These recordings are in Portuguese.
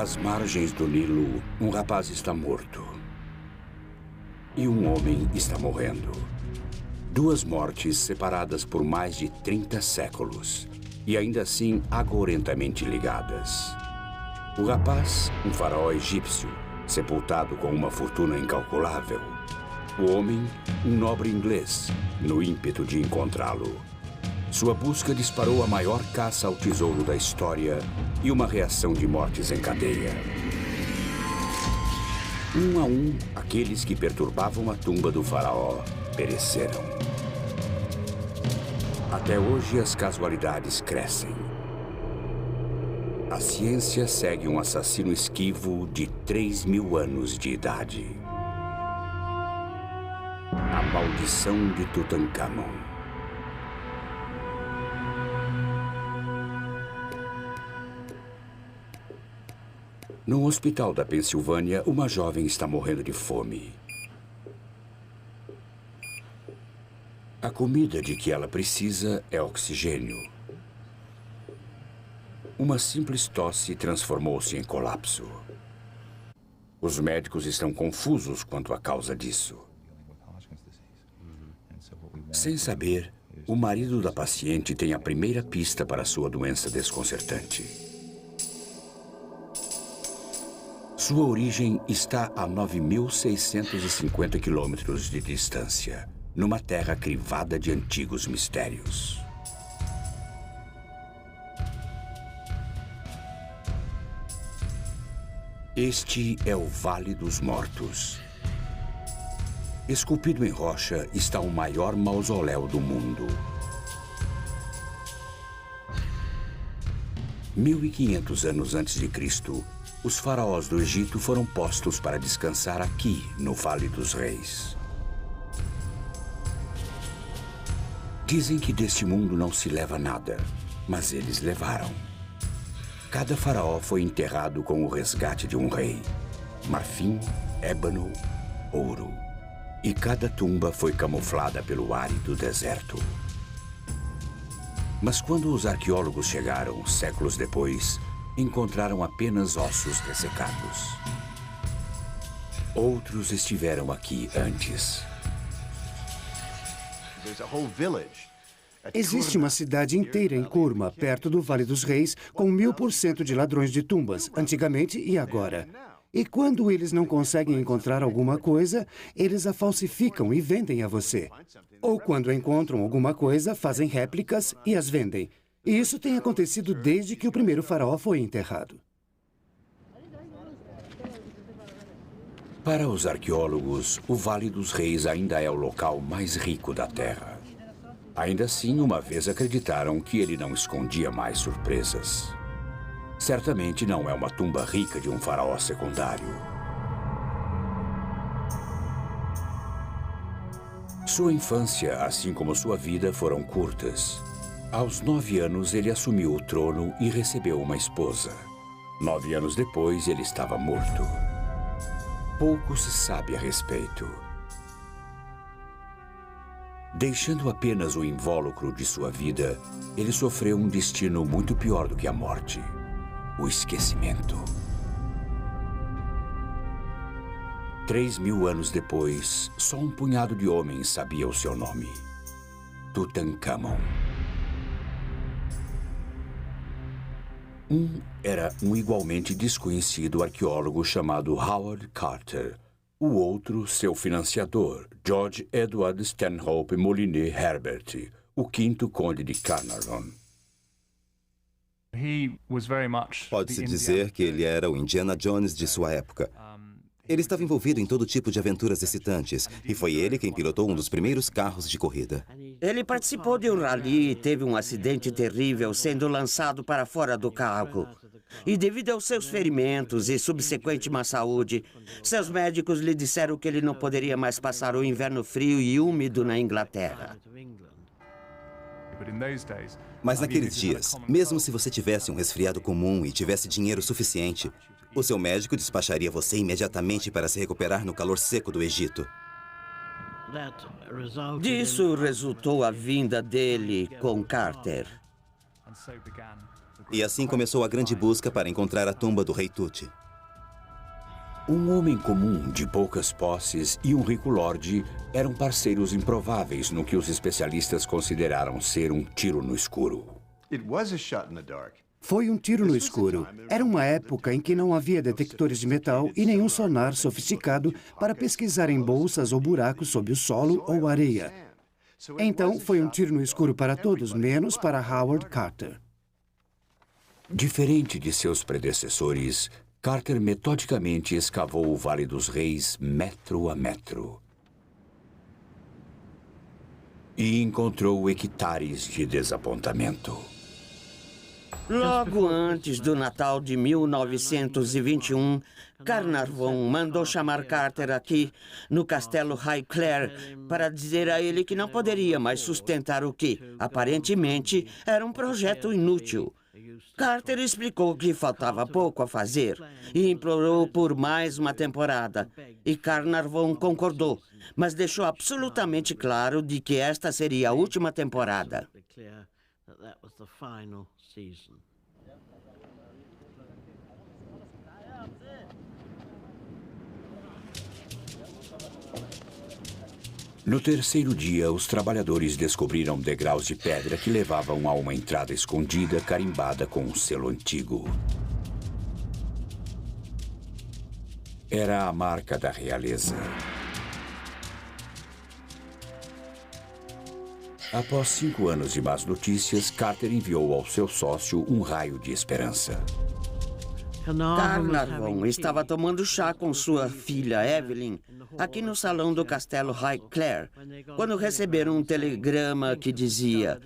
Às margens do Nilo, um rapaz está morto. E um homem está morrendo. Duas mortes separadas por mais de 30 séculos. E ainda assim agorentamente ligadas. O rapaz, um faraó egípcio, sepultado com uma fortuna incalculável. O homem, um nobre inglês, no ímpeto de encontrá-lo. Sua busca disparou a maior caça ao tesouro da história e uma reação de mortes em cadeia. Um a um, aqueles que perturbavam a tumba do faraó pereceram. Até hoje, as casualidades crescem. A ciência segue um assassino esquivo de 3.000 anos de idade. A maldição de Tutancâmon. No hospital da Pensilvânia, uma jovem está morrendo de fome. A comida de que ela precisa é oxigênio. Uma simples tosse transformou-se em colapso. Os médicos estão confusos quanto à causa disso. Sem saber, o marido da paciente tem a primeira pista para sua doença desconcertante. Sua origem está a 9.650 quilômetros de distância, numa terra crivada de antigos mistérios. Este é o Vale dos Mortos. Esculpido em rocha está o maior mausoléu do mundo. 1500 anos antes de Cristo, os faraós do Egito foram postos para descansar aqui, no Vale dos Reis. Dizem que deste mundo não se leva nada, mas eles levaram. Cada faraó foi enterrado com o resgate de um rei. Marfim, ébano, ouro. E cada tumba foi camuflada pelo árido deserto. Mas quando os arqueólogos chegaram, séculos depois, encontraram apenas ossos ressecados. Outros estiveram aqui antes. Existe uma cidade inteira em Kurma, perto do Vale dos Reis, com 1000% de ladrões de tumbas, antigamente e agora. E quando eles não conseguem encontrar alguma coisa, eles a falsificam e vendem a você. Ou quando encontram alguma coisa, fazem réplicas e as vendem. E isso tem acontecido desde que o primeiro faraó foi enterrado. Para os arqueólogos, o Vale dos Reis ainda é o local mais rico da Terra. Ainda assim, uma vez acreditaram que ele não escondia mais surpresas. Certamente não é uma tumba rica de um faraó secundário. Sua infância, assim como sua vida, foram curtas. Aos 9 anos, ele assumiu o trono e recebeu uma esposa. 9 anos depois, ele estava morto. Pouco se sabe a respeito. Deixando apenas o invólucro de sua vida, ele sofreu um destino muito pior do que a morte: o esquecimento. 3.000 anos depois, só um punhado de homens sabia o seu nome: Tutancâmon. Um era um igualmente desconhecido arqueólogo chamado Howard Carter. O outro, seu financiador, George Edward Stanhope Molyneux Herbert, o quinto conde de Carnarvon. Pode-se dizer que ele era o Indiana Jones de sua época. Ele estava envolvido em todo tipo de aventuras excitantes, e foi ele quem pilotou um dos primeiros carros de corrida. Ele participou de um rally e teve um acidente terrível sendo lançado para fora do carro. E devido aos seus ferimentos e subsequente má saúde, seus médicos lhe disseram que ele não poderia mais passar o inverno frio e úmido na Inglaterra. Mas naqueles dias, mesmo se você tivesse um resfriado comum e tivesse dinheiro suficiente, o seu médico despacharia você imediatamente para se recuperar no calor seco do Egito. Disso resultou a vinda dele com Carter. E assim começou a grande busca para encontrar a tumba do rei Tut. Um homem comum de poucas posses e um rico lorde eram parceiros improváveis no que os especialistas consideraram ser um tiro no escuro. Foi um tiro no escuro. Era uma época em que não havia detectores de metal e nenhum sonar sofisticado para pesquisar em bolsas ou buracos sob o solo ou areia. Então, foi um tiro no escuro para todos, menos para Howard Carter. Diferente de seus predecessores, Carter metodicamente escavou o Vale dos Reis metro a metro. E encontrou hectares de desapontamento. Logo antes do Natal de 1921, Carnarvon mandou chamar Carter aqui, no castelo Highclere, para dizer a ele que não poderia mais sustentar o que, aparentemente, era um projeto inútil. Carter explicou que faltava pouco a fazer e implorou por mais uma temporada. E Carnarvon concordou, mas deixou absolutamente claro de que esta seria a última temporada. No terceiro dia, os trabalhadores descobriram degraus de pedra que levavam a uma entrada escondida carimbada com um selo antigo. Era a marca da realeza. Após 5 anos de más notícias, Carter enviou ao seu sócio um raio de esperança. Carnarvon estava tomando chá com sua filha Evelyn aqui no salão do castelo Highclere, quando receberam um telegrama que dizia: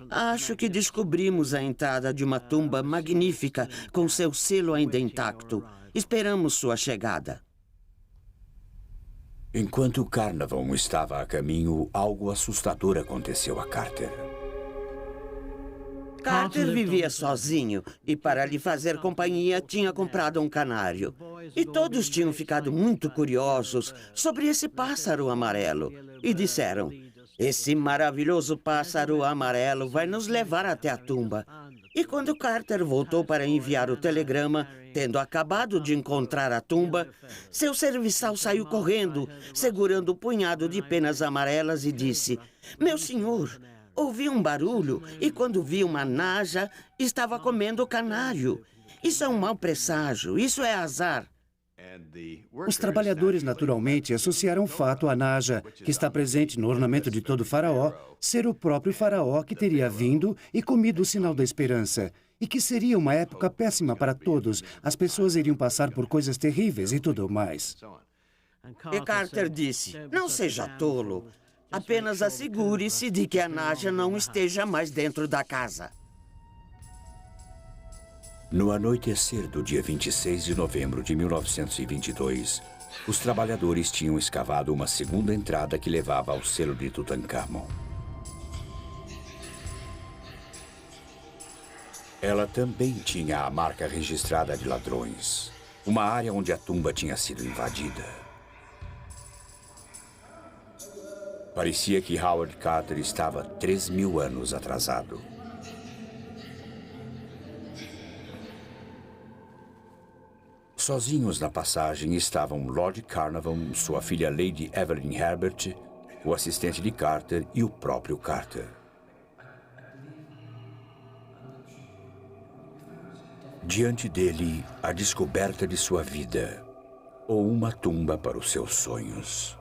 "Acho que descobrimos a entrada de uma tumba magnífica com seu selo ainda intacto. Esperamos sua chegada." Enquanto Carnarvon estava a caminho, algo assustador aconteceu a Carter. Carter vivia sozinho e, para lhe fazer companhia, tinha comprado um canário. E todos tinham ficado muito curiosos sobre esse pássaro amarelo e disseram: "Esse maravilhoso pássaro amarelo vai nos levar até a tumba." E quando Carter voltou para enviar o telegrama, tendo acabado de encontrar a tumba, seu serviçal saiu correndo, segurando o punhado de penas amarelas e disse: "Meu senhor, ouvi um barulho e quando vi uma naja, estava comendo o canário. Isso é um mau presságio, isso é azar." Os trabalhadores naturalmente associaram o fato à naja, que está presente no ornamento de todo faraó, ser o próprio faraó que teria vindo e comido o sinal da esperança. E que seria uma época péssima para todos. As pessoas iriam passar por coisas terríveis e tudo mais. E Carter disse: "Não seja tolo. Apenas assegure-se de que a naja não esteja mais dentro da casa." No anoitecer do dia 26 de novembro de 1922, os trabalhadores tinham escavado uma segunda entrada que levava ao selo de Tutankhamon. Ela também tinha a marca registrada de ladrões, uma área onde a tumba tinha sido invadida. Parecia que Howard Carter estava 3.000 anos atrasado. Sozinhos na passagem estavam Lord Carnarvon, sua filha Lady Evelyn Herbert, o assistente de Carter e o próprio Carter. Diante dele, a descoberta de sua vida, ou uma tumba para os seus sonhos.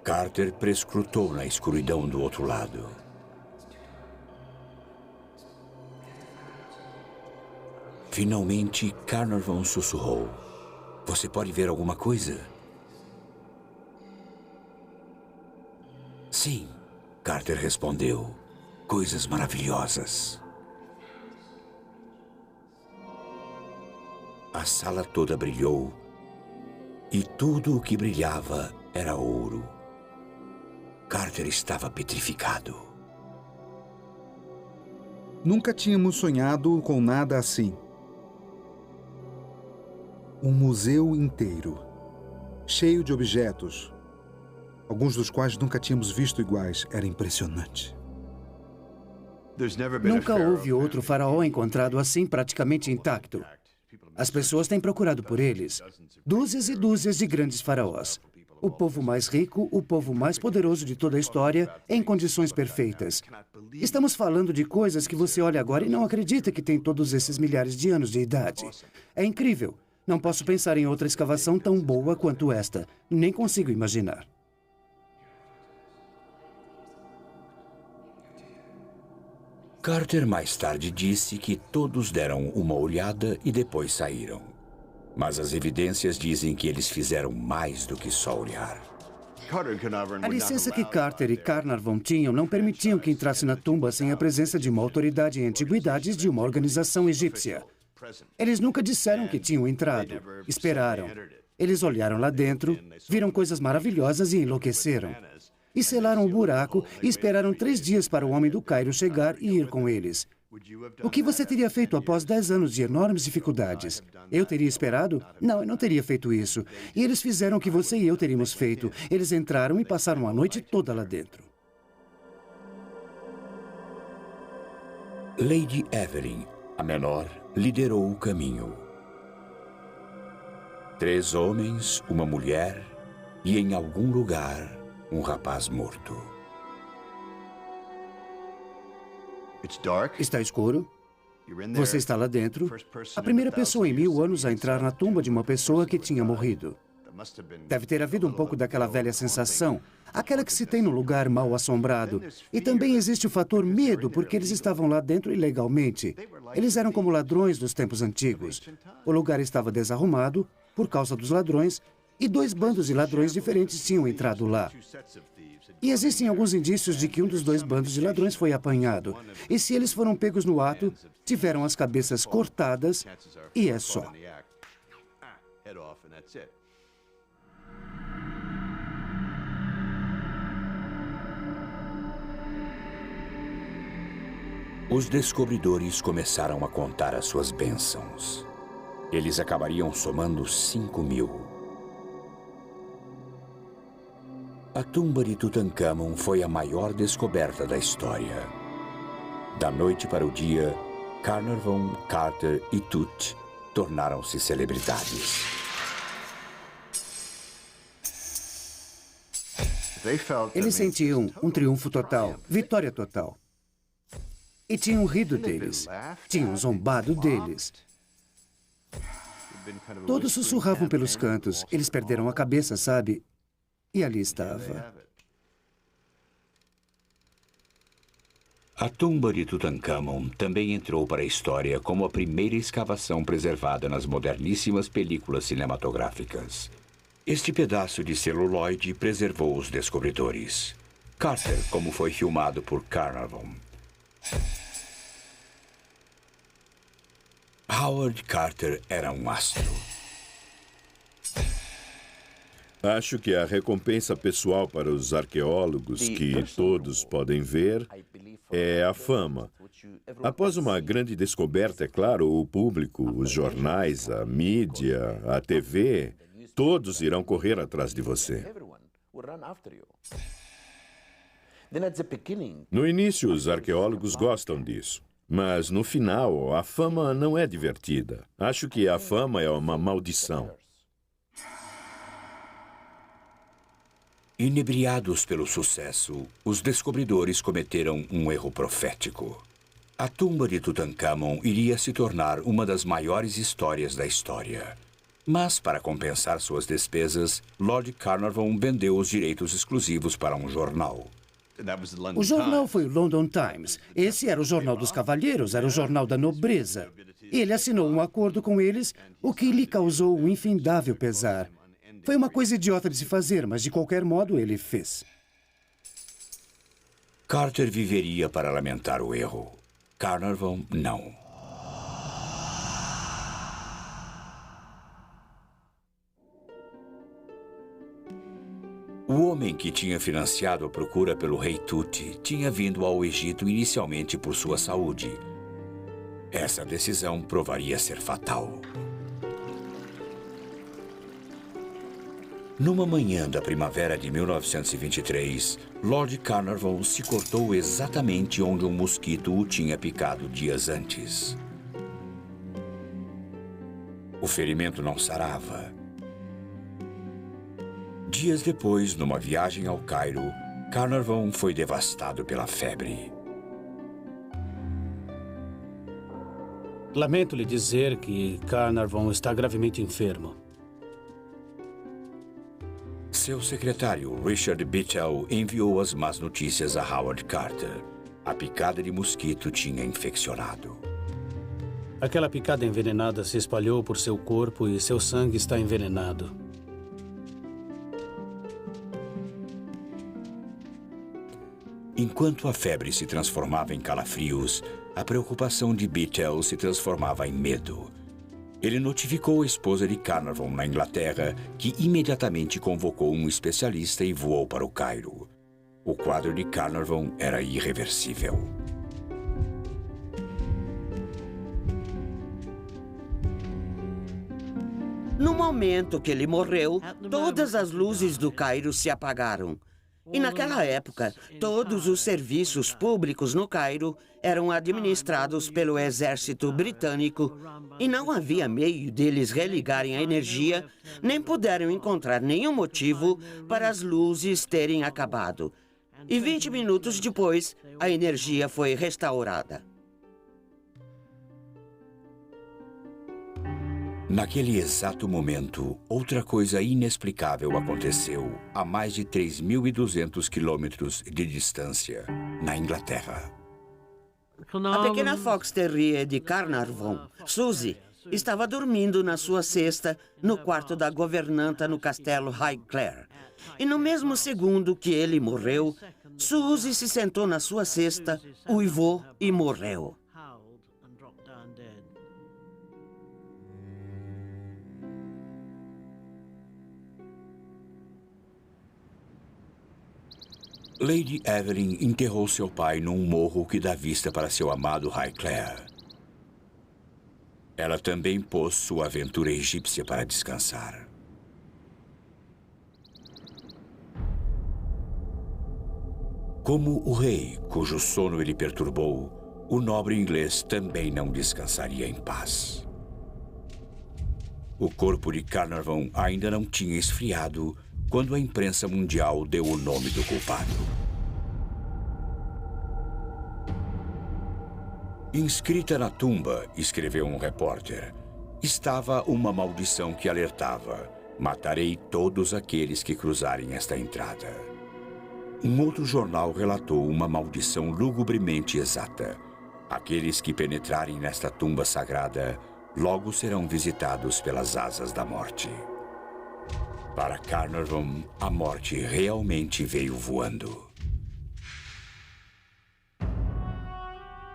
Carter prescrutou na escuridão do outro lado. Finalmente, Carnarvon sussurrou: "Você pode ver alguma coisa?" "Sim", Carter respondeu. "Coisas maravilhosas." A sala toda brilhou e tudo o que brilhava era ouro. Carter estava petrificado. Nunca tínhamos sonhado com nada assim. Um museu inteiro, cheio de objetos, alguns dos quais nunca tínhamos visto iguais. Era impressionante. Nunca houve outro faraó encontrado assim, praticamente intacto. As pessoas têm procurado por eles. Dúzias e dúzias de grandes faraós. O povo mais rico, o povo mais poderoso de toda a história, em condições perfeitas. Estamos falando de coisas que você olha agora e não acredita que tem todos esses milhares de anos de idade. É incrível. Não posso pensar em outra escavação tão boa quanto esta. Nem consigo imaginar. Carter mais tarde disse que todos deram uma olhada e depois saíram. Mas as evidências dizem que eles fizeram mais do que só olhar. A licença que Carter e Carnarvon tinham não permitiam que entrasse na tumba sem a presença de uma autoridade em antiguidades de uma organização egípcia. Eles nunca disseram que tinham entrado. Esperaram. Eles olharam lá dentro, viram coisas maravilhosas e enlouqueceram. E selaram o buraco e esperaram 3 dias para o homem do Cairo chegar e ir com eles. O que você teria feito após 10 anos de enormes dificuldades? Eu teria esperado? Não, eu não teria feito isso. E eles fizeram o que você e eu teríamos feito. Eles entraram e passaram a noite toda lá dentro. Lady Evelyn, a menor, liderou o caminho. 3 homens, uma mulher e, em algum lugar, um rapaz morto. Está escuro? Você está lá dentro? A primeira pessoa em 1000 anos a entrar na tumba de uma pessoa que tinha morrido. Deve ter havido um pouco daquela velha sensação, aquela que se tem no lugar mal assombrado. E também existe o fator medo, porque eles estavam lá dentro ilegalmente. Eles eram como ladrões dos tempos antigos. O lugar estava desarrumado por causa dos ladrões, e 2 bandos de ladrões diferentes tinham entrado lá. E existem alguns indícios de que um dos 2 bandos de ladrões foi apanhado. E se eles foram pegos no ato, tiveram as cabeças cortadas e é só. Os descobridores começaram a contar as suas bênçãos. Eles acabariam somando 5.000. A tumba de Tutancâmon foi a maior descoberta da história. Da noite para o dia, Carnarvon, Carter e Tut tornaram-se celebridades. Eles sentiam um triunfo total, vitória total. E tinham rido deles, tinham zombado deles. Todos sussurravam pelos cantos, eles perderam a cabeça, sabe? E ali estava. A tumba de Tutancâmon também entrou para a história como a primeira escavação preservada nas moderníssimas películas cinematográficas. Este pedaço de celuloide preservou os descobridores. Carter, como foi filmado por Carnarvon. Howard Carter era um astro. Acho que a recompensa pessoal para os arqueólogos, que todos podem ver, é a fama. Após uma grande descoberta, é claro, o público, os jornais, a mídia, a TV, todos irão correr atrás de você. No início, os arqueólogos gostam disso. Mas, no final, a fama não é divertida. Acho que a fama é uma maldição. Inebriados pelo sucesso, os descobridores cometeram um erro profético. A tumba de Tutancâmon iria se tornar uma das maiores histórias da história. Mas, para compensar suas despesas, Lord Carnarvon vendeu os direitos exclusivos para um jornal. O jornal foi o London Times. Esse era o jornal dos cavalheiros, era o jornal da nobreza. Ele assinou um acordo com eles, o que lhe causou um infindável pesar. Foi uma coisa idiota de se fazer, mas de qualquer modo ele fez. Carter viveria para lamentar o erro. Carnarvon, não. O homem que tinha financiado a procura pelo rei Tut tinha vindo ao Egito inicialmente por sua saúde. Essa decisão provaria ser fatal. Numa manhã da primavera de 1923, Lord Carnarvon se cortou exatamente onde um mosquito o tinha picado dias antes. O ferimento não sarava. Dias depois, numa viagem ao Cairo, Carnarvon foi devastado pela febre. Lamento lhe dizer que Carnarvon está gravemente enfermo. Seu secretário, Richard Bittel, enviou as más notícias a Howard Carter. A picada de mosquito tinha infeccionado. Aquela picada envenenada se espalhou por seu corpo e seu sangue está envenenado. Enquanto a febre se transformava em calafrios, a preocupação de Bittel se transformava em medo. Ele notificou a esposa de Carnarvon na Inglaterra, que imediatamente convocou um especialista e voou para o Cairo. O quadro de Carnarvon era irreversível. No momento que ele morreu, todas as luzes do Cairo se apagaram. E naquela época, todos os serviços públicos no Cairo eram administrados pelo exército britânico e não havia meio deles religarem a energia, nem puderam encontrar nenhum motivo para as luzes terem acabado. E 20 minutos depois, a energia foi restaurada. Naquele exato momento, outra coisa inexplicável aconteceu a mais de 3.200 quilômetros de distância, na Inglaterra. A pequena Fox Terrier de Carnarvon, Suzy, estava dormindo na sua cesta no quarto da governanta no castelo Highclere. E no mesmo segundo que ele morreu, Suzy se sentou na sua cesta, uivou e morreu. Lady Evelyn enterrou seu pai num morro que dá vista para seu amado Highclere. Ela também pôs sua aventura egípcia para descansar. Como o rei, cujo sono ele perturbou, o nobre inglês também não descansaria em paz. O corpo de Carnarvon ainda não tinha esfriado quando a imprensa mundial deu o nome do culpado. Inscrita na tumba, escreveu um repórter, estava uma maldição que alertava: matarei todos aqueles que cruzarem esta entrada. Um outro jornal relatou uma maldição lugubremente exata: aqueles que penetrarem nesta tumba sagrada logo serão visitados pelas asas da morte. Para Carnarvon, a morte realmente veio voando.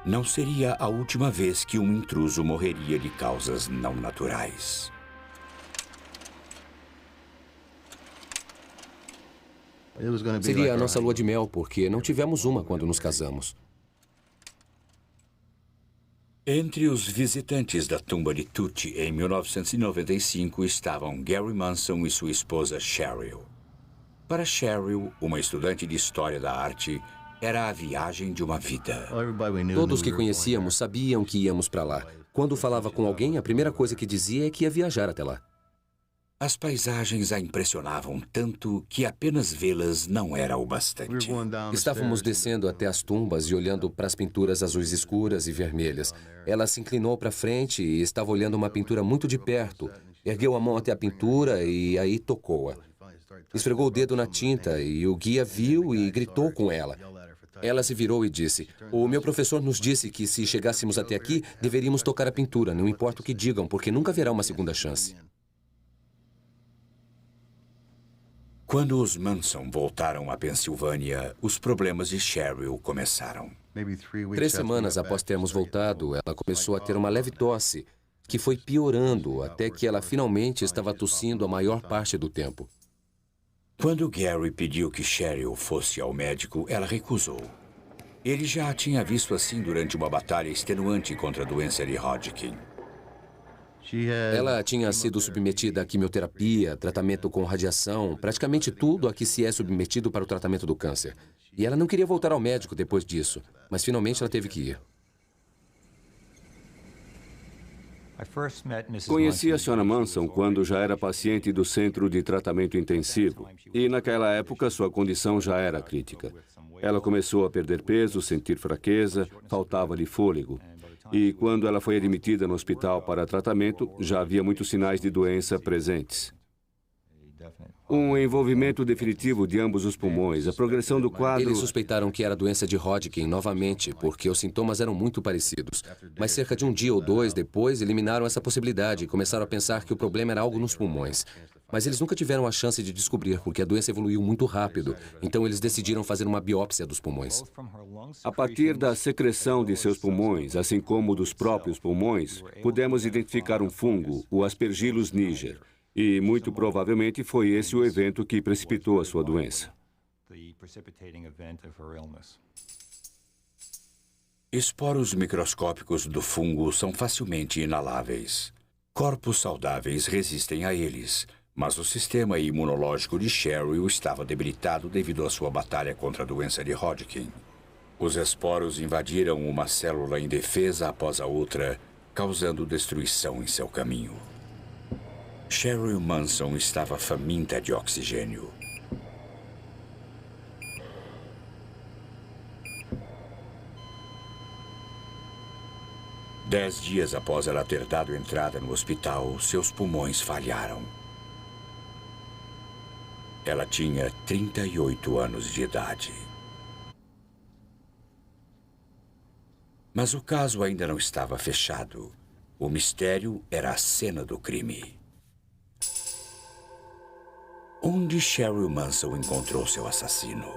Não seria a última vez que um intruso morreria de causas não naturais. Seria a nossa lua de mel, porque não tivemos uma quando nos casamos. Entre os visitantes da tumba de Tut em 1995 estavam Gary Manson e sua esposa Cheryl. Para Cheryl, uma estudante de História da Arte, era a viagem de uma vida. Todos que conhecíamos sabiam que íamos para lá. Quando falava com alguém, a primeira coisa que dizia é que ia viajar até lá. As paisagens a impressionavam tanto que apenas vê-las não era o bastante. Estávamos descendo até as tumbas e olhando para as pinturas azuis escuras e vermelhas. Ela se inclinou para frente e estava olhando uma pintura muito de perto. Ergueu a mão até a pintura e aí tocou-a. Esfregou o dedo na tinta e o guia viu e gritou com ela. Ela se virou e disse: "O meu professor nos disse que se chegássemos até aqui, deveríamos tocar a pintura, não importa o que digam, porque nunca haverá uma segunda chance." Quando os Manson voltaram à Pensilvânia, os problemas de Cheryl começaram. 3 semanas após termos voltado, ela começou a ter uma leve tosse, que foi piorando até que ela finalmente estava tossindo a maior parte do tempo. Quando Gary pediu que Cheryl fosse ao médico, ela recusou. Ele já a tinha visto assim durante uma batalha extenuante contra a doença de Hodgkin. Ela tinha sido submetida a quimioterapia, tratamento com radiação, praticamente tudo a que se é submetido para o tratamento do câncer. E ela não queria voltar ao médico depois disso, mas finalmente ela teve que ir. Conheci a Sra. Manson quando já era paciente do centro de tratamento intensivo. E naquela época sua condição já era crítica. Ela começou a perder peso, sentir fraqueza, faltava-lhe fôlego. E quando ela foi admitida no hospital para tratamento, já havia muitos sinais de doença presentes. Um envolvimento definitivo de ambos os pulmões, a progressão do quadro... Eles suspeitaram que era doença de Hodgkin novamente, porque os sintomas eram muito parecidos. Mas cerca de um dia ou dois depois, eliminaram essa possibilidade e começaram a pensar que o problema era algo nos pulmões. Mas eles nunca tiveram a chance de descobrir, porque a doença evoluiu muito rápido. Então eles decidiram fazer uma biópsia dos pulmões. A partir da secreção de seus pulmões, assim como dos próprios pulmões, pudemos identificar um fungo, o Aspergillus niger. E, muito provavelmente, foi esse o evento que precipitou a sua doença. Esporos microscópicos do fungo são facilmente inaláveis. Corpos saudáveis resistem a eles, mas o sistema imunológico de Cheryl estava debilitado devido à sua batalha contra a doença de Hodgkin. Os esporos invadiram uma célula indefesa após a outra, causando destruição em seu caminho. Cheryl Manson estava faminta de oxigênio. Dez dias após ela ter dado entrada no hospital, seus pulmões falharam. Ela tinha 38 anos de idade. Mas o caso ainda não estava fechado. O mistério era a cena do crime. Onde Cheryl Manson encontrou seu assassino?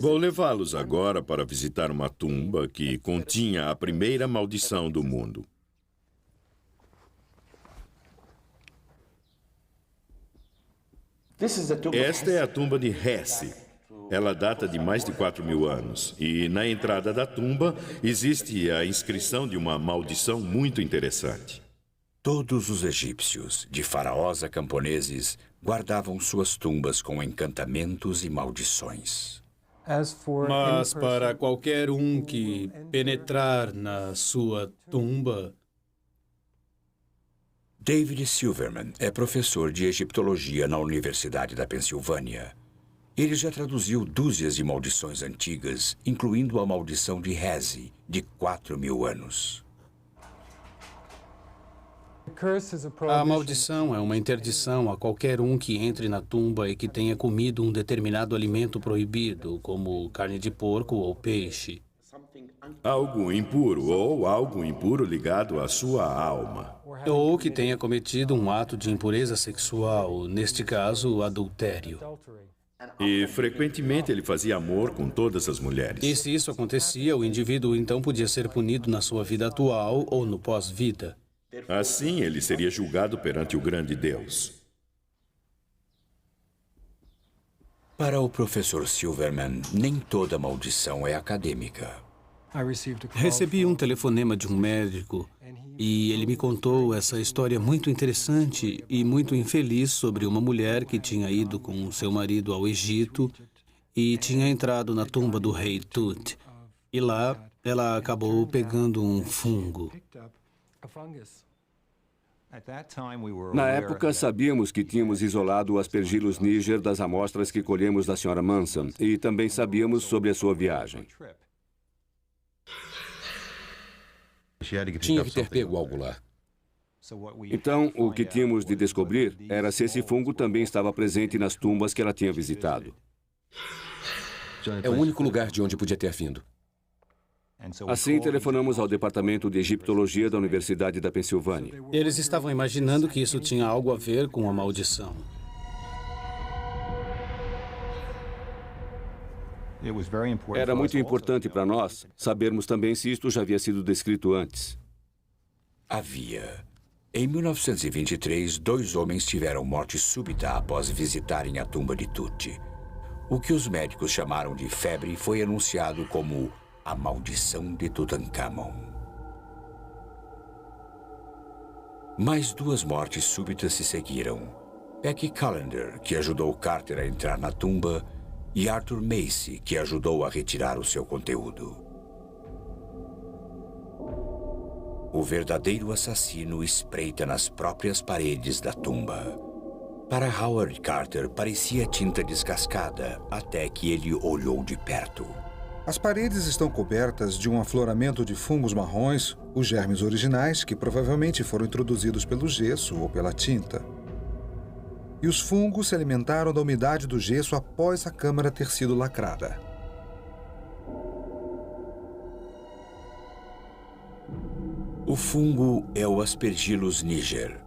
Vou levá-los agora para visitar uma tumba que continha a primeira maldição do mundo. Esta é a tumba de Hesse. Ela data de mais de 4.000 anos. E na entrada da tumba existe a inscrição de uma maldição muito interessante. Todos os egípcios, de faraós a camponeses, guardavam suas tumbas com encantamentos e maldições. Mas para qualquer um que penetrar na sua tumba... David Silverman é professor de egiptologia na Universidade da Pensilvânia. Ele já traduziu dúzias de maldições antigas, incluindo a maldição de Hesse, de 4.000 anos. A maldição é uma interdição a qualquer um que entre na tumba e que tenha comido um determinado alimento proibido, como carne de porco ou peixe. Algo impuro ou algo impuro ligado à sua alma. Ou que tenha cometido um ato de impureza sexual, neste caso, adultério. E frequentemente ele fazia amor com todas as mulheres. E se isso acontecia, o indivíduo então podia ser punido na sua vida atual ou no pós-vida. Assim, ele seria julgado perante o grande Deus. Para o professor Silverman, nem toda maldição é acadêmica. Recebi um telefonema de um médico e ele me contou essa história muito interessante e muito infeliz sobre uma mulher que tinha ido com seu marido ao Egito e tinha entrado na tumba do rei Tut. E lá ela acabou pegando um fungo. Na época, sabíamos que tínhamos isolado o Aspergillus niger das amostras que colhemos da Sra. Manson e também sabíamos sobre a sua viagem. Tinha que ter pego algo lá. Então, o que tínhamos de descobrir era se esse fungo também estava presente nas tumbas que ela tinha visitado. É o único lugar de onde podia ter vindo. Assim, telefonamos ao Departamento de Egiptologia da Universidade da Pensilvânia. Eles estavam imaginando que isso tinha algo a ver com a maldição. Era muito importante para nós sabermos também se isto já havia sido descrito antes. Havia. Em 1923, 2 homens tiveram morte súbita após visitarem a tumba de Tut. O que os médicos chamaram de febre foi anunciado como a maldição de Tutankhamon. Mais 2 mortes súbitas se seguiram. Becky Callender, que ajudou Carter a entrar na tumba, e Arthur Macy, que ajudou a retirar o seu conteúdo. O verdadeiro assassino espreita nas próprias paredes da tumba. Para Howard Carter, parecia tinta descascada, até que ele olhou de perto. As paredes estão cobertas de um afloramento de fungos marrons, os germes originais, que provavelmente foram introduzidos pelo gesso ou pela tinta. E os fungos se alimentaram da umidade do gesso após a câmara ter sido lacrada. O fungo é o Aspergillus niger.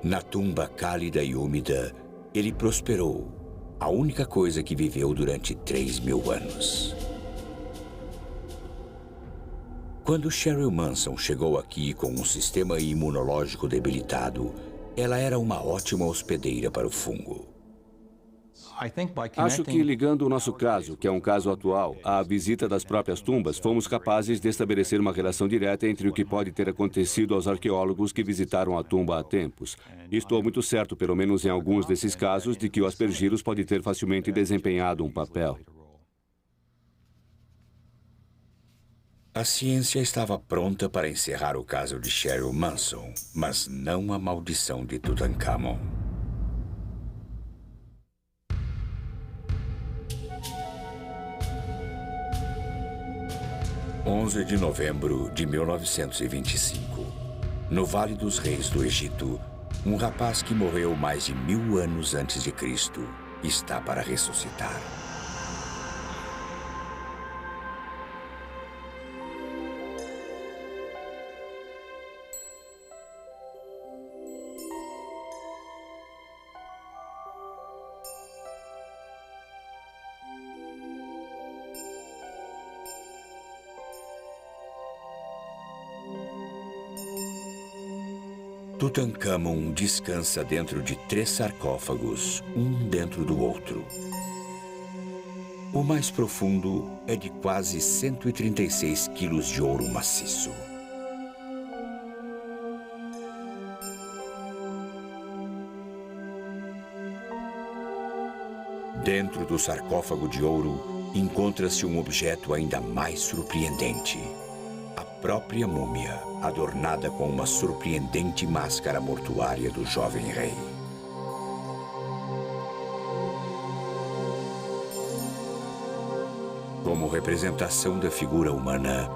Na tumba cálida e úmida, ele prosperou, a única coisa que viveu durante 3.000 anos. Quando Cheryl Manson chegou aqui com um sistema imunológico debilitado, ela era uma ótima hospedeira para o fungo. Acho que ligando o nosso caso, que é um caso atual, à visita das próprias tumbas, fomos capazes de estabelecer uma relação direta entre o que pode ter acontecido aos arqueólogos que visitaram a tumba há tempos. E estou muito certo, pelo menos em alguns desses casos, de que o Aspergillus pode ter facilmente desempenhado um papel. A ciência estava pronta para encerrar o caso de Cheryl Manson, mas não a maldição de Tutankhamon. – 11 de novembro de 1925. No Vale dos Reis do Egito, um rapaz que morreu mais de 1000 anos antes de Cristo está para ressuscitar. Tutankhamon descansa dentro de 3 sarcófagos, um dentro do outro. O mais profundo é de quase 136 quilos de ouro maciço. Dentro do sarcófago de ouro, encontra-se um objeto ainda mais surpreendente. A própria múmia, adornada com uma surpreendente máscara mortuária do jovem rei. Como representação da figura humana,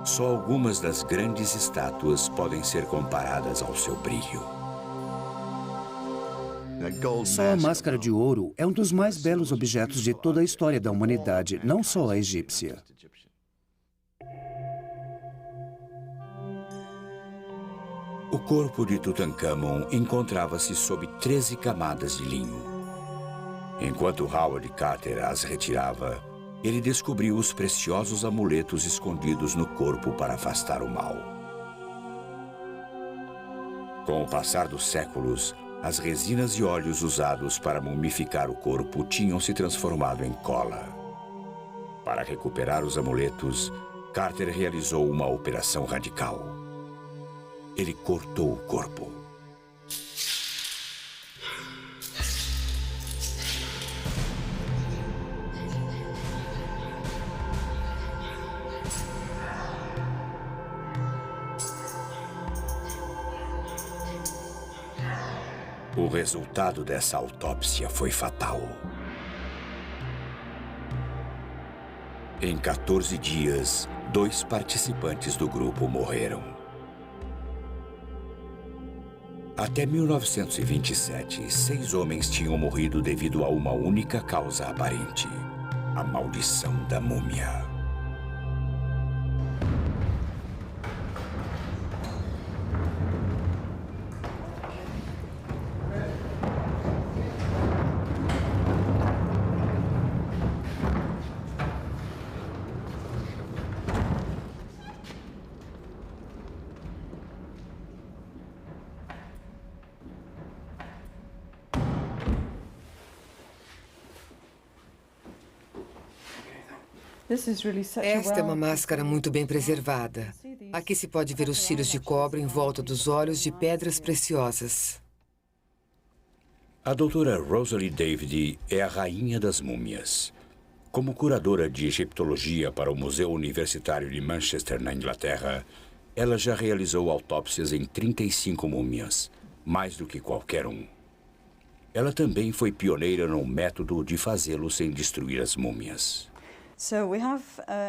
só algumas das grandes estátuas podem ser comparadas ao seu brilho. Só a máscara de ouro é um dos mais belos objetos de toda a história da humanidade, não só a egípcia. O corpo de Tutankhamon encontrava-se sob 13 camadas de linho. Enquanto Howard Carter as retirava, ele descobriu os preciosos amuletos escondidos no corpo para afastar o mal. Com o passar dos séculos, as resinas e óleos usados para mumificar o corpo tinham se transformado em cola. Para recuperar os amuletos, Carter realizou uma operação radical. Ele cortou o corpo. O resultado dessa autópsia foi fatal. Em 14 dias, 2 participantes do grupo morreram. Até 1927, 6 homens tinham morrido devido a uma única causa aparente: a maldição da múmia. Esta é uma máscara muito bem preservada. Aqui se pode ver os fios de cobre em volta dos olhos de pedras preciosas. A doutora Rosalie David é a rainha das múmias. Como curadora de egiptologia para o Museu Universitário de Manchester, na Inglaterra, ela já realizou autópsias em 35 múmias, mais do que qualquer um. Ela também foi pioneira no método de fazê-lo sem destruir as múmias.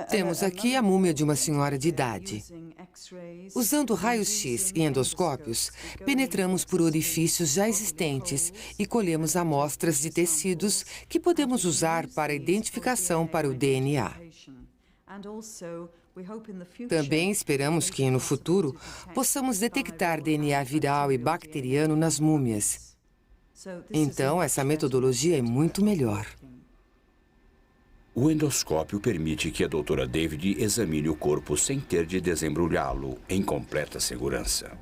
Temos aqui a múmia de uma senhora de idade. Usando raios-x e endoscópios, penetramos por orifícios já existentes e colhemos amostras de tecidos que podemos usar para identificação para o DNA. Também esperamos que, no futuro, possamos detectar DNA viral e bacteriano nas múmias. Então, essa metodologia é muito melhor. O endoscópio permite que a doutora David examine o corpo sem ter de desembrulhá-lo, em completa segurança.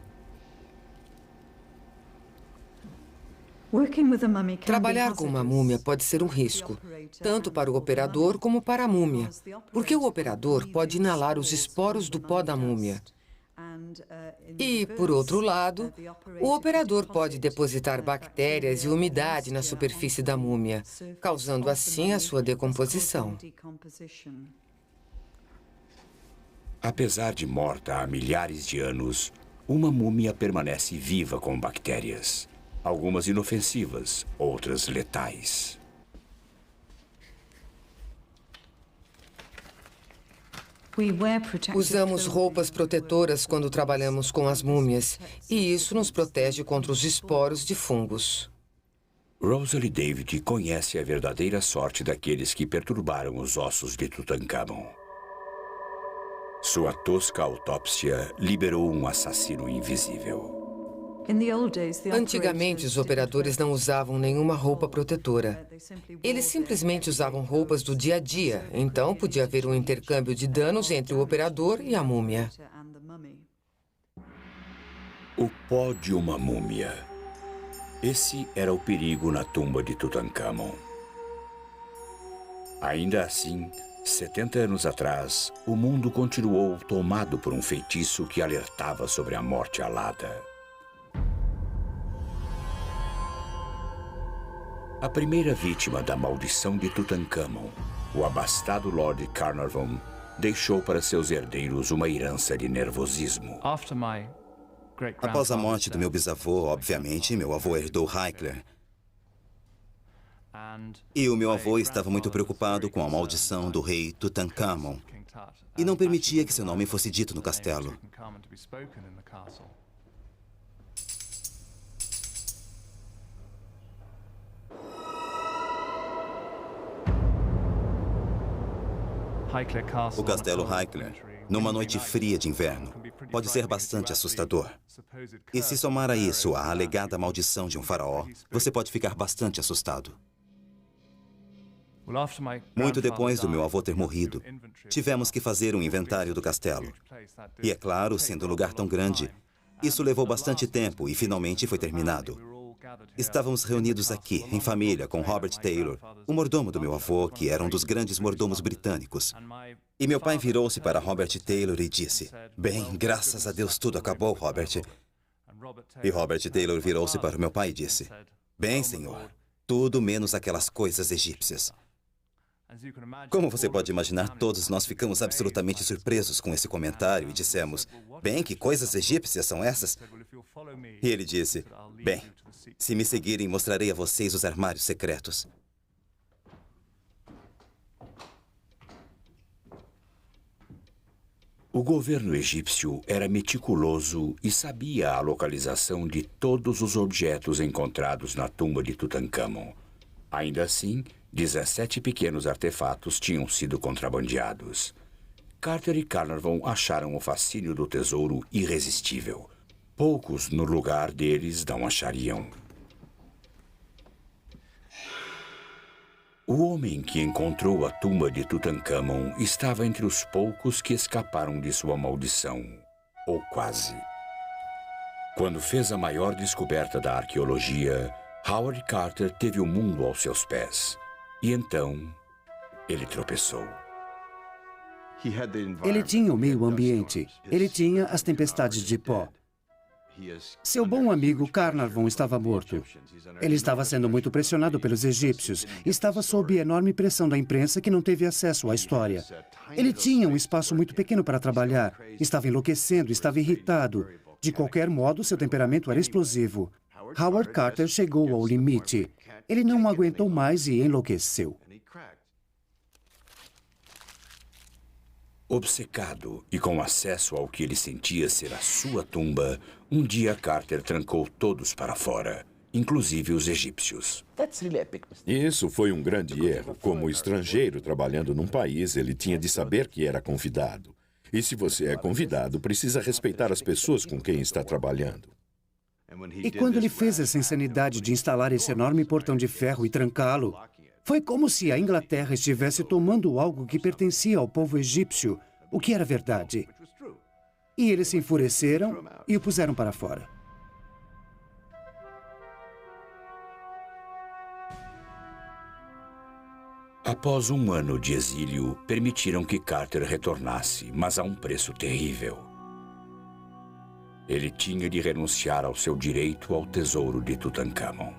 Trabalhar com uma múmia pode ser um risco, tanto para o operador como para a múmia, porque o operador pode inalar os esporos do pó da múmia. E, por outro lado, o operador pode depositar bactérias e umidade na superfície da múmia, causando assim a sua decomposição. Apesar de morta há milhares de anos, uma múmia permanece viva com bactérias. Algumas inofensivas, outras letais. Usamos roupas protetoras quando trabalhamos com as múmias, e isso nos protege contra os esporos de fungos. Rosalie David conhece a verdadeira sorte daqueles que perturbaram os ossos de Tutankhamon. Sua tosca autópsia liberou um assassino invisível. Antigamente, os operadores não usavam nenhuma roupa protetora. Eles simplesmente usavam roupas do dia a dia, então podia haver um intercâmbio de danos entre o operador e a múmia. O pó de uma múmia. Esse era o perigo na tumba de Tutankhamon. Ainda assim, 70 anos atrás, o mundo continuou tomado por um feitiço que alertava sobre a morte alada. A primeira vítima da maldição de Tutankhamon, o abastado Lord Carnarvon, deixou para seus herdeiros uma herança de nervosismo. Após a morte do meu bisavô, obviamente, meu avô herdou Hickler. E o meu avô estava muito preocupado com a maldição do rei Tutankhamon e não permitia que seu nome fosse dito no castelo. O castelo Hickler, numa noite fria de inverno, pode ser bastante assustador. E se somar a isso a alegada maldição de um faraó, você pode ficar bastante assustado. Muito depois do meu avô ter morrido, tivemos que fazer um inventário do castelo. E é claro, sendo um lugar tão grande, isso levou bastante tempo e finalmente foi terminado. Estávamos reunidos aqui, em família, com Robert Taylor, o mordomo do meu avô, que era um dos grandes mordomos britânicos. E meu pai virou-se para Robert Taylor e disse: "Bem, graças a Deus tudo acabou, Robert." E Robert Taylor virou-se para o meu pai e disse: "Bem, senhor, tudo menos aquelas coisas egípcias." Como você pode imaginar, todos nós ficamos absolutamente surpresos com esse comentário e dissemos: "Bem, que coisas egípcias são essas?" E ele disse: "Bem, se me seguirem, mostrarei a vocês os armários secretos." O governo egípcio era meticuloso e sabia a localização de todos os objetos encontrados na tumba de Tutankhamon. Ainda assim, 17 pequenos artefatos tinham sido contrabandeados. Carter e Carnarvon acharam o fascínio do tesouro irresistível. Poucos no lugar deles não achariam. O homem que encontrou a tumba de Tutankhamon estava entre os poucos que escaparam de sua maldição, ou quase. Quando fez a maior descoberta da arqueologia, Howard Carter teve o mundo aos seus pés. E então, ele tropeçou. Ele tinha o meio ambiente. Ele tinha as tempestades de pó. Seu bom amigo Carnarvon estava morto. Ele estava sendo muito pressionado pelos egípcios. Estava sob enorme pressão da imprensa que não teve acesso à história. Ele tinha um espaço muito pequeno para trabalhar. Estava enlouquecendo, estava irritado. De qualquer modo, seu temperamento era explosivo. Howard Carter chegou ao limite. Ele não aguentou mais e enlouqueceu. Obcecado e com acesso ao que ele sentia ser a sua tumba, um dia Carter trancou todos para fora, inclusive os egípcios. Isso foi um grande erro. Como estrangeiro trabalhando num país, ele tinha de saber que era convidado. E se você é convidado, precisa respeitar as pessoas com quem está trabalhando. E quando ele fez essa insanidade de instalar esse enorme portão de ferro e trancá-lo, foi como se a Inglaterra estivesse tomando algo que pertencia ao povo egípcio, o que era verdade. E eles se enfureceram e o puseram para fora. Após um ano de exílio, permitiram que Carter retornasse, mas a um preço terrível. Ele tinha de renunciar ao seu direito ao tesouro de Tutankhamon.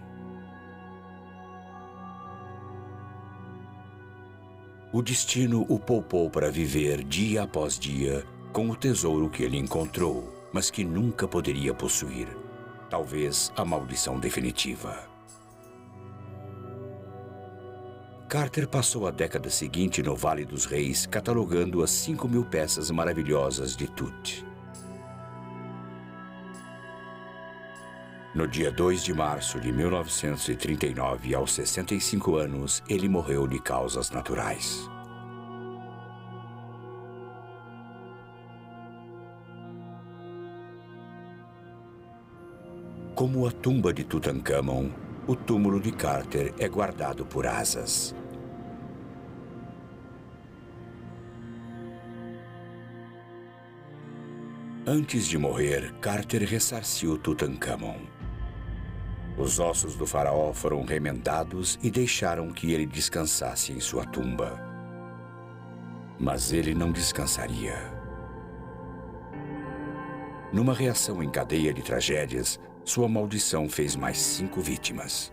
O destino o poupou para viver dia após dia com o tesouro que ele encontrou, mas que nunca poderia possuir. Talvez a maldição definitiva. Carter passou a década seguinte no Vale dos Reis catalogando as 5.000 peças maravilhosas de Tut. No dia 2 de março de 1939, aos 65 anos, ele morreu de causas naturais. Como a tumba de Tutankhamon, o túmulo de Carter é guardado por asas. Antes de morrer, Carter ressarciu Tutankhamon. Os ossos do faraó foram remendados e deixaram que ele descansasse em sua tumba. Mas ele não descansaria. Numa reação em cadeia de tragédias, sua maldição fez mais 5 vítimas.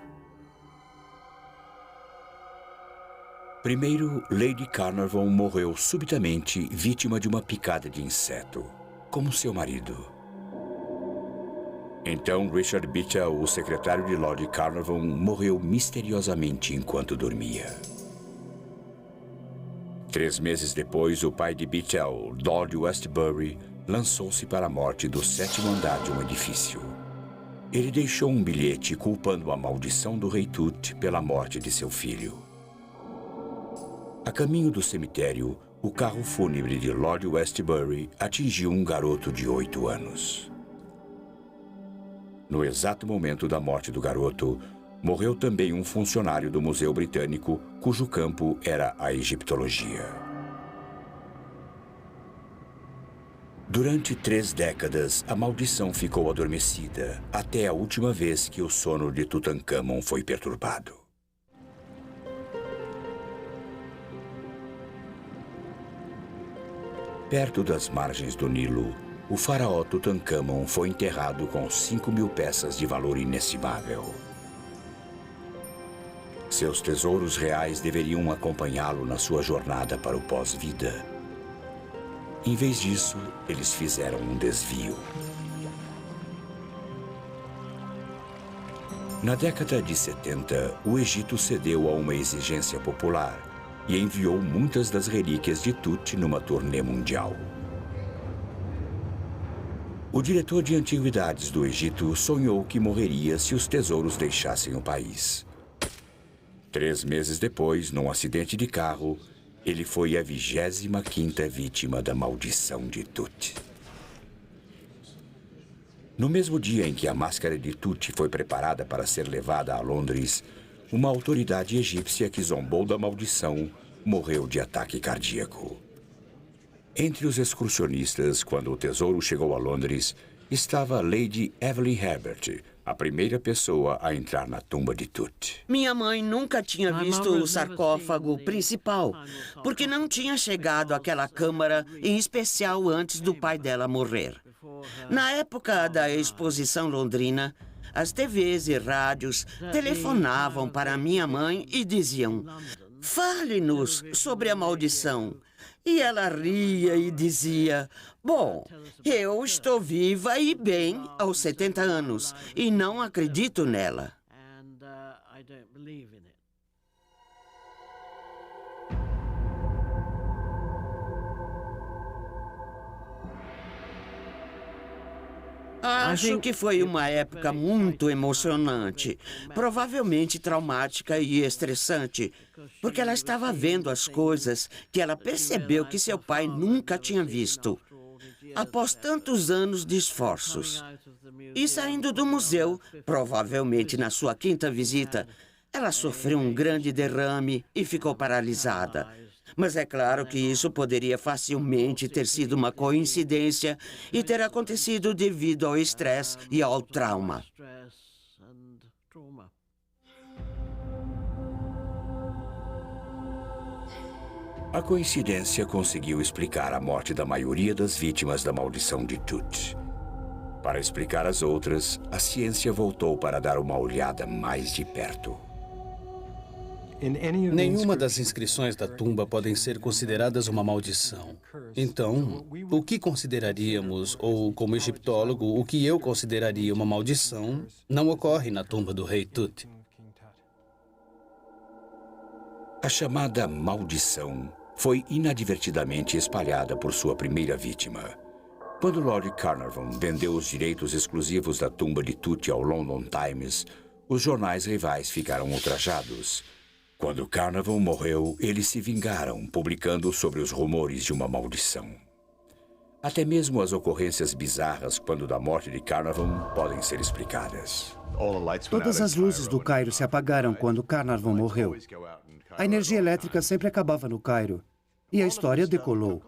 Primeiro, Lady Carnarvon morreu subitamente vítima de uma picada de inseto, como seu marido. Então, Richard Bichel, o secretário de Lord Carnarvon, morreu misteriosamente enquanto dormia. 3 meses depois, o pai de Bichel, Lord Westbury, lançou-se para a morte do 7º andar de um edifício. Ele deixou um bilhete culpando a maldição do rei Tut pela morte de seu filho. A caminho do cemitério, o carro fúnebre de Lord Westbury atingiu um garoto de 8 anos. No exato momento da morte do garoto, morreu também um funcionário do Museu Britânico, cujo campo era a egiptologia. Durante 3 décadas, a maldição ficou adormecida, até a última vez que o sono de Tutankhamon foi perturbado. Perto das margens do Nilo, o faraó Tutankhamon foi enterrado com 5.000 peças de valor inestimável. Seus tesouros reais deveriam acompanhá-lo na sua jornada para o pós-vida. Em vez disso, eles fizeram um desvio. Na década de 70, o Egito cedeu a uma exigência popular e enviou muitas das relíquias de Tut numa turnê mundial. O diretor de antiguidades do Egito sonhou que morreria se os tesouros deixassem o país. 3 meses depois, num acidente de carro, ele foi a 25ª vítima da maldição de Tut. No mesmo dia em que a máscara de Tut foi preparada para ser levada a Londres, uma autoridade egípcia que zombou da maldição morreu de ataque cardíaco. Entre os excursionistas, quando o tesouro chegou a Londres, estava Lady Evelyn Herbert, a primeira pessoa a entrar na tumba de Tut. Minha mãe nunca tinha visto o sarcófago principal, porque não tinha chegado àquela câmara em especial antes do pai dela morrer. Na época da exposição londrina, as TVs e rádios telefonavam para minha mãe e diziam: "Fale-nos sobre a maldição." E ela ria e dizia: "Bom, eu estou viva e bem aos 70 anos e não acredito nela." Acho que foi uma época muito emocionante, provavelmente traumática e estressante, porque ela estava vendo as coisas que ela percebeu que seu pai nunca tinha visto, após tantos anos de esforços. E saindo do museu, provavelmente na sua 5ª visita, ela sofreu um grande derrame e ficou paralisada. Mas é claro que isso poderia facilmente ter sido uma coincidência e ter acontecido devido ao estresse e ao trauma. A coincidência conseguiu explicar a morte da maioria das vítimas da maldição de Tut. Para explicar as outras, a ciência voltou para dar uma olhada mais de perto. Nenhuma das inscrições da tumba podem ser consideradas uma maldição. Então, o que consideraríamos, ou como egiptólogo, o que eu consideraria uma maldição, não ocorre na tumba do rei Tut. A chamada maldição foi inadvertidamente espalhada por sua primeira vítima. Quando Lord Carnarvon vendeu os direitos exclusivos da tumba de Tut ao London Times, os jornais rivais ficaram ultrajados. Quando Carnarvon morreu, eles se vingaram, publicando sobre os rumores de uma maldição. Até mesmo as ocorrências bizarras quando da morte de Carnarvon podem ser explicadas. Todas as luzes do Cairo se apagaram quando Carnarvon morreu. A energia elétrica sempre acabava no Cairo. E a história decolou.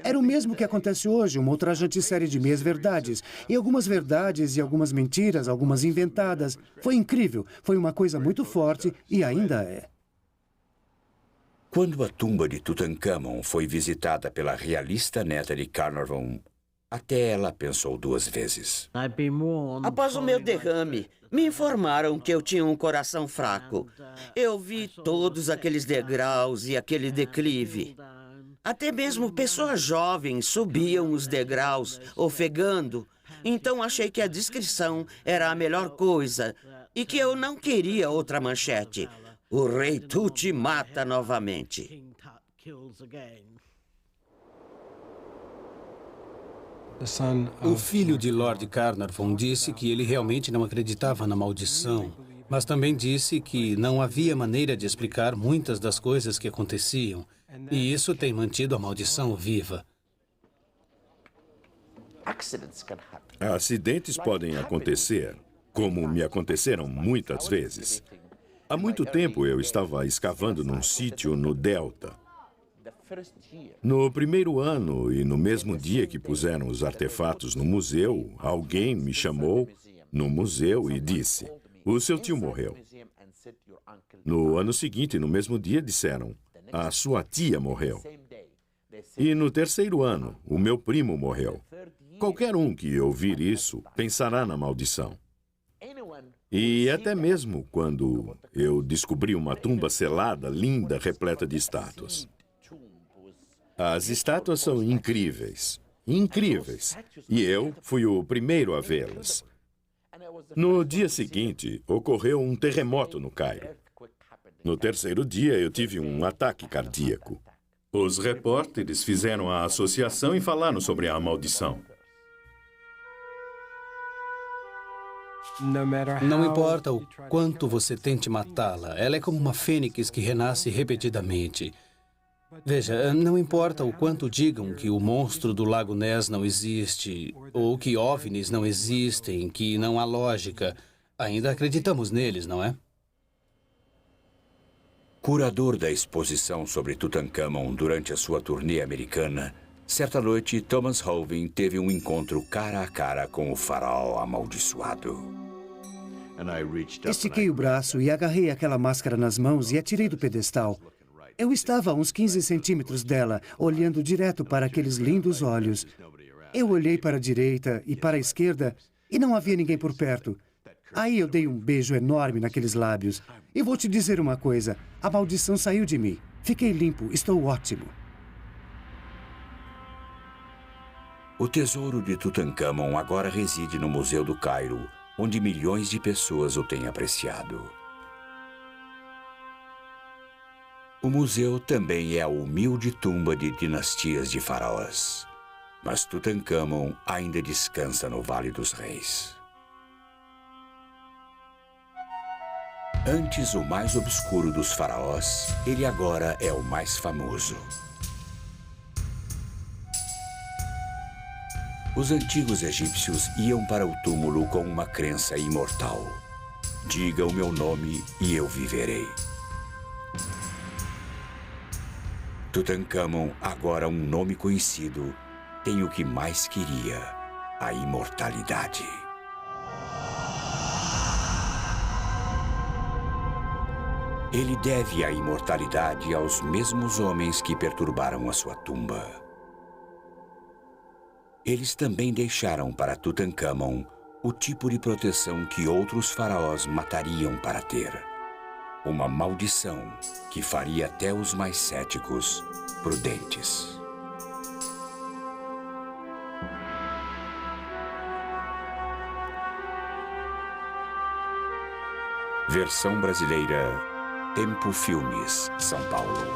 Era o mesmo que acontece hoje, uma ultrajante série de meias-verdades. E algumas verdades e algumas mentiras, algumas inventadas. Foi incrível, foi uma coisa muito forte e ainda é. Quando a tumba de Tutankhamon foi visitada pela realista neta de Carnarvon, até ela pensou 2 vezes. Após o meu derrame, me informaram que eu tinha um coração fraco. Eu vi todos aqueles degraus e aquele declive. Até mesmo pessoas jovens subiam os degraus, ofegando. Então achei que a descrição era a melhor coisa e que eu não queria outra manchete. O rei Tut mata novamente. O filho de Lord Carnarvon disse que ele realmente não acreditava na maldição, mas também disse que não havia maneira de explicar muitas das coisas que aconteciam, e isso tem mantido a maldição viva. Acidentes podem acontecer, como me aconteceram muitas vezes. Há muito tempo eu estava escavando num sítio no Delta. No primeiro ano e no mesmo dia que puseram os artefatos no museu, alguém me chamou no museu e disse: "O seu tio morreu." No ano seguinte, no mesmo dia, disseram: "A sua tia morreu." E no terceiro ano, o meu primo morreu. Qualquer um que ouvir isso pensará na maldição. E até mesmo quando eu descobri uma tumba selada, linda, repleta de estátuas. As estátuas são incríveis, incríveis. E eu fui o primeiro a vê-las. No dia seguinte, ocorreu um terremoto no Cairo. No terceiro dia, eu tive um ataque cardíaco. Os repórteres fizeram a associação e falaram sobre a maldição. Não importa o quanto você tente matá-la, ela é como uma fênix que renasce repetidamente. Veja, não importa o quanto digam que o monstro do Lago Ness não existe, ou que OVNIs não existem, que não há lógica, ainda acreditamos neles, não é? Curador da exposição sobre Tutankhamon durante a sua turnê americana, certa noite, Thomas Holvin teve um encontro cara a cara com o faraó amaldiçoado. Estiquei o braço e agarrei aquela máscara nas mãos e a tirei do pedestal. Eu estava a uns 15 centímetros dela, olhando direto para aqueles lindos olhos. Eu olhei para a direita e para a esquerda e não havia ninguém por perto. Aí eu dei um beijo enorme naqueles lábios. E vou te dizer uma coisa, a maldição saiu de mim. Fiquei limpo, estou ótimo. O tesouro de Tutancâmon agora reside no Museu do Cairo, onde milhões de pessoas o têm apreciado. O museu também é a humilde tumba de dinastias de faraós. Mas Tutancâmon ainda descansa no Vale dos Reis. Antes o mais obscuro dos faraós, ele agora é o mais famoso. Os antigos egípcios iam para o túmulo com uma crença imortal. Diga o meu nome e eu viverei. Tutancâmon, agora um nome conhecido, tem o que mais queria, a imortalidade. Ele deve a imortalidade aos mesmos homens que perturbaram a sua tumba. Eles também deixaram para Tutancâmon o tipo de proteção que outros faraós matariam para ter. Uma maldição que faria até os mais céticos prudentes. Versão brasileira, Tempo Filmes, São Paulo.